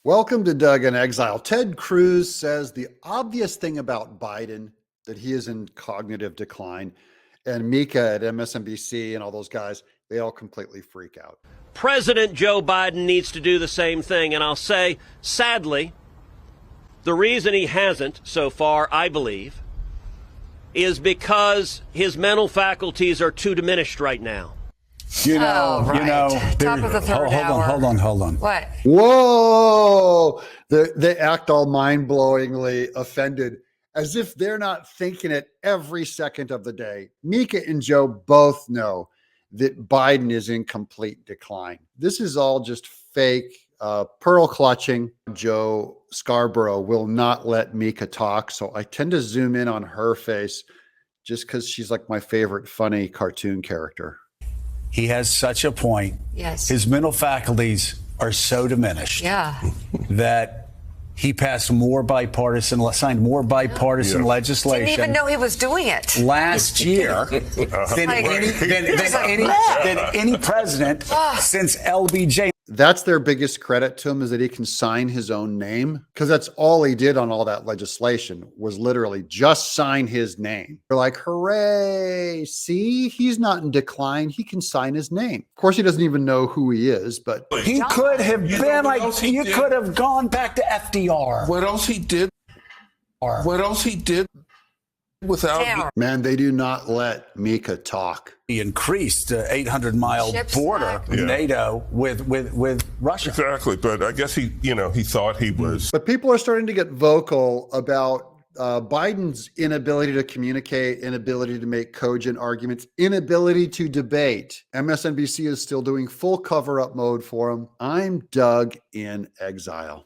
Welcome to Doug in Exile. Ted Cruz says the obvious thing about Biden, that he is in cognitive decline, and Mika at MSNBC and all those guys, they all completely freak out. President Joe Biden needs to do the same thing. And I'll say, sadly, the reason he hasn't so far, I believe, is because his mental faculties are too diminished right now. Top of the third hour. Hold on. What? Whoa! They act all mind-blowingly offended, as if they're not thinking it every second of the day. Mika and Joe both know that Biden is in complete decline. This is all just fake, pearl clutching. Joe Scarborough will not let Mika talk, so I tend to zoom in on her face just because she's like my favorite funny cartoon character. He has such a point. Yes. His mental faculties are so diminished that he passed signed more bipartisan legislation. Didn't even know he was doing it last year than any president since LBJ. That's their biggest credit to him, is that he can sign his own name, because that's all he did on all that legislation, was literally just sign his name. They're like, hooray, see, he's not in decline. He can sign his name. Of course, he doesn't even know who he is, but he could have been like, you could have gone back to FDR. What else he did? Without man, they do not let Mika talk. He increased the 800-mile border NATO with Russia. Exactly, but I guess he thought he was. But people are starting to get vocal about Biden's inability to communicate, inability to make cogent arguments, inability to debate. MSNBC is still doing full cover-up mode for him. I'm Doug in Exile.